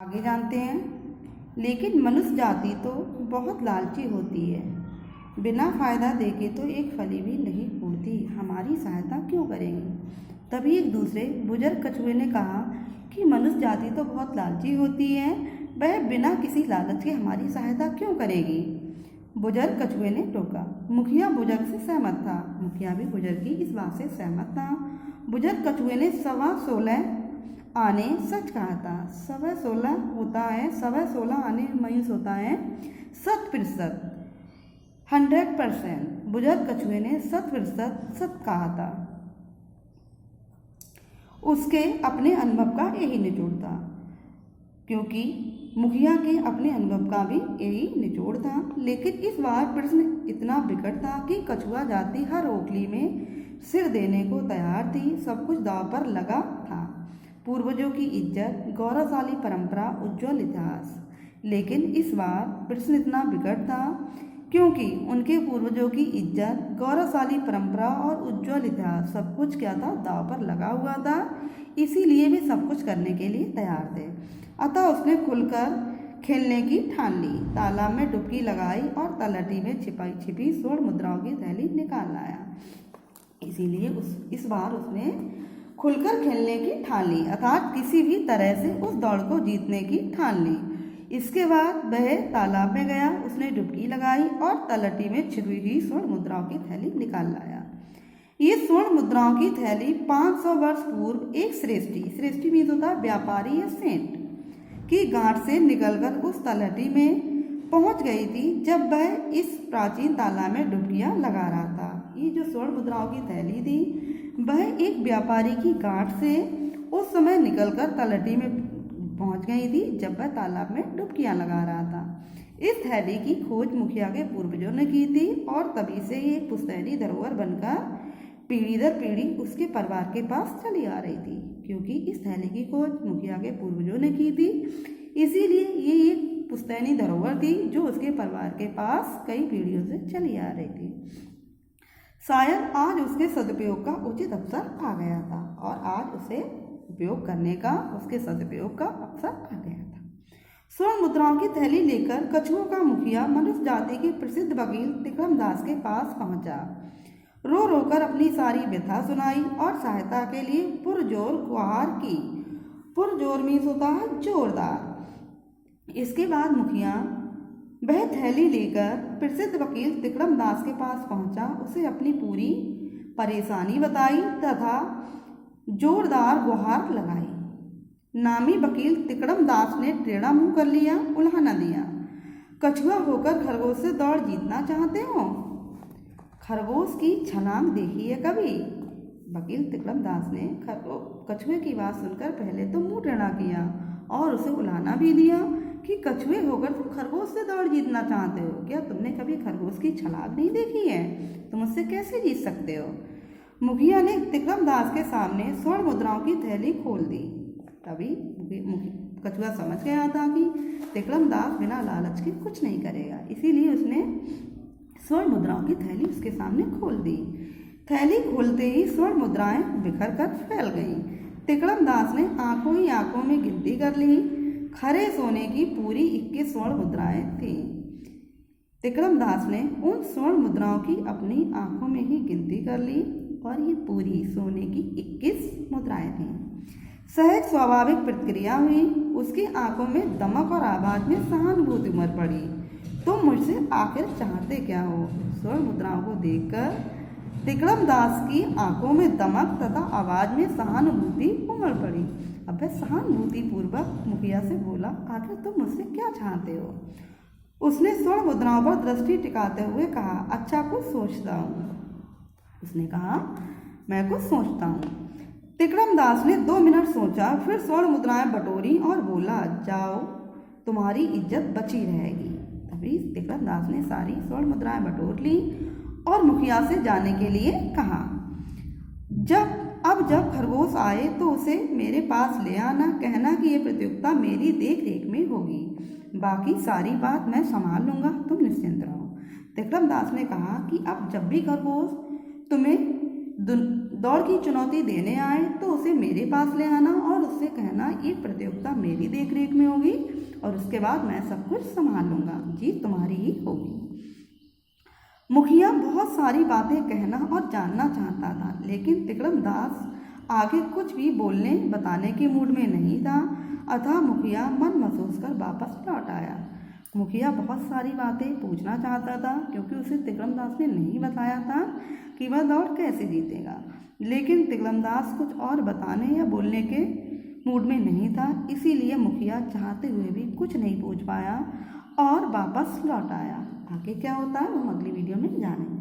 आगे जानते हैं। लेकिन मनुष्य जाति तो बहुत लालची होती है, बिना फायदा देखे तो एक फली भी नहीं फूटती, हमारी सहायता क्यों करेंगी। तभी एक दूसरे बुजुर्ग कछुए ने कहा कि मनुष्य जाति तो बहुत लालची होती है, वह बिना किसी लालच के हमारी सहायता क्यों करेगी। बुजुर्ग कछुए ने टोका। मुखिया बुजुर्ग से सहमत था। मुखिया भी बुजुर्ग की इस बात से सहमत था। बुजुर्ग कछुए ने 16.25 आने सच कहा था। 16.25 होता है, 16.25 आने मीन्स होता है 100%, 100%। बुजुर्ग कछुए ने 100% सच कहा था। उसके अपने अनुभव का यही निचोड़ था, क्योंकि मुखिया के अपने अनुभव का भी यही निचोड़ था। लेकिन इस बार प्रश्न इतना विकट था कि कछुआ जाति हर ओखली में सिर देने को तैयार थी। सब कुछ दांव पर लगा था, पूर्वजों की इज्जत, गौरवशाली परंपरा, उज्जवल इतिहास। लेकिन इस बार प्रश्न इतना विकट था क्योंकि उनके पूर्वजों की इज्जत, गौरवशाली परंपरा और उज्जवल इतिहास, सब कुछ क्या था, दांव पर लगा हुआ था। इसीलिए वे सब कुछ करने के लिए तैयार थे। अतः उसने खुलकर खेलने की ठान ली। तालाब में डुबकी लगाई और तलहटी में छिपाई छिपी 16 मुद्राओं की थैली निकाल लाया। इसीलिए इस बार उसने खुलकर खेलने की ठान ली, अर्थात किसी भी तरह से उस दौड़ को जीतने की ठान ली। इसके बाद वह तालाब में गया, उसने डुबकी लगाई और तलहटी में छिपी हुई 16 मुद्राओं की थैली निकाल लाया। ये 16 मुद्राओं की थैली 500 वर्ष पूर्व एक श्रेष्ठी मीन्स होता है व्यापारी या सेंट की गांठ से निकलकर उस तलहटी में पहुंच गई थी, जब वह इस प्राचीन तालाब में डुबकियां लगा रहा था। ये जो 16 मुद्राओं की थैली थी, वह एक व्यापारी की गांठ से उस समय निकलकर तलहटी में पहुंच गई थी, जब वह तालाब में डुबकियां लगा रहा था। इस थैली की खोज मुखिया के पूर्वजों ने की थी और तभी से ये पुश्तैनी धरोहर बनकर पीढ़ी दर पीढ़ी उसके परिवार के पास चली आ रही थी, क्योंकि इस थैली की खोज मुखिया के पूर्वजों ने की थी। इसीलिए ये एक पुश्तैनी धरोहर थी जो उसके परिवार के पास कई पीढ़ियों से चली आ रही थी। शायद आज उसके सदुपयोग का उचित अवसर आ गया था और आज उसे उपयोग करने का, उसके सदुपयोग का अवसर आ गया था। 16 मुद्राओं की थैली लेकर कछुओं का मुखिया मनुष्य जाति के प्रसिद्ध वकील तिकड़मदास के पास पहुंचा। रो रोकर अपनी सारी व्यथा सुनाई और सहायता के लिए पुरजोर गुहार की। पुरजोर मीन्स होता है जोरदार। इसके बाद मुखिया वह थैली लेकर प्रसिद्ध वकील तिकड़मदास के पास पहुंचा, उसे अपनी पूरी परेशानी बताई तथा जोरदार गुहार लगाई। नामी वकील तिकड़मदास ने टेढ़ा मुंह कर लिया, उल्हा न दिया। कछुआ होकर खरगोश से दौड़ जीतना चाहते हो? खरगोश की छलांग देखी है कभी? वकील तिकड़मदास ने कछुए की बात सुनकर पहले तो मुंह टेढ़ा किया और उसे उलाहना भी दिया कि कछुए होकर तुम खरगोश से दौड़ जीतना चाहते हो? क्या तुमने कभी खरगोश की छलांग नहीं देखी है? तुम उससे कैसे जीत सकते हो? मुखिया ने तिकड़मदास के सामने 16 मुद्राओं की थैली खोल दी। तभी कछुआ समझ गया था कि तिकड़मदास बिना लालच के कुछ नहीं करेगा, इसीलिए उसने 16 मुद्राओं की थैली उसके सामने खोल दी। थैली खोलते ही 16 मुद्राएं बिखर कर फैल गईं। तिकड़मदास ने आंखों ही आंखों में गिनती कर ली। खरे सोने की पूरी 21 स्वर्ण मुद्राएं थीं। तिकड़मदास ने उन 16 मुद्राओं की अपनी आंखों में ही गिनती कर ली और ये पूरी सोने की 21 मुद्राएं थीं। सहज स्वाभाविक प्रतिक्रिया हुई, उसकी आंखों में दमक और आवाज में सहानुभूति उमड़ पड़ी। तुम मुझसे आखिर चाहते क्या हो? 16 मुद्राओं को देखकर तिकड़मदास की आंखों में दमक तथा आवाज में सहानुभूति उमड़ पड़ी। अब वह सहानुभूति पूर्वक मुखिया से बोला, आखिर तुम मुझसे क्या चाहते हो? उसने 16 मुद्राओं पर दृष्टि टिकाते हुए कहा, अच्छा कुछ सोचता हूँ। उसने कहा, मैं कुछ सोचता हूँ। तिकड़मदास ने 2 मिनट सोचा, फिर 16 मुद्राएं बटोरी और बोला, जाओ, तुम्हारी इज्जत बची रहेगी। तभी तिकड़मदास ने सारी 16 मुद्राएं बटोर ली और मुखिया से जाने के लिए कहा। जब खरगोश आए तो उसे मेरे पास ले आना, कहना कि ये प्रतियोगिता मेरी देख रेख में होगी, बाकी सारी बात मैं संभाल लूंगा, तुम निश्चिंत रहो। तिकड़मदास ने कहा कि अब जब भी खरगोश तुम्हें दौड़ की चुनौती देने आए तो उसे मेरे पास ले आना और उससे कहना ये प्रतियोगिता मेरी देखरेख में होगी और उसके बाद मैं सब कुछ संभाल लूँगा, जीत तुम्हारी ही होगी। मुखिया बहुत सारी बातें कहना और जानना चाहता था, लेकिन तिकड़म दास आगे कुछ भी बोलने बताने के मूड में नहीं था। अतः मुखिया मन महसूस कर वापस लौट आया। मुखिया बहुत सारी बातें पूछना चाहता था क्योंकि उसे तिकड़म दास ने नहीं बताया था कि वह दौड़ कैसे जीतेगा, लेकिन तिकड़म दास कुछ और बताने या बोलने के मूड में नहीं था। इसीलिए मुखिया चाहते हुए भी कुछ नहीं पूछ पाया और वापस लौट आया। आगे क्या होता है हम अगली वीडियो में जानेंगे।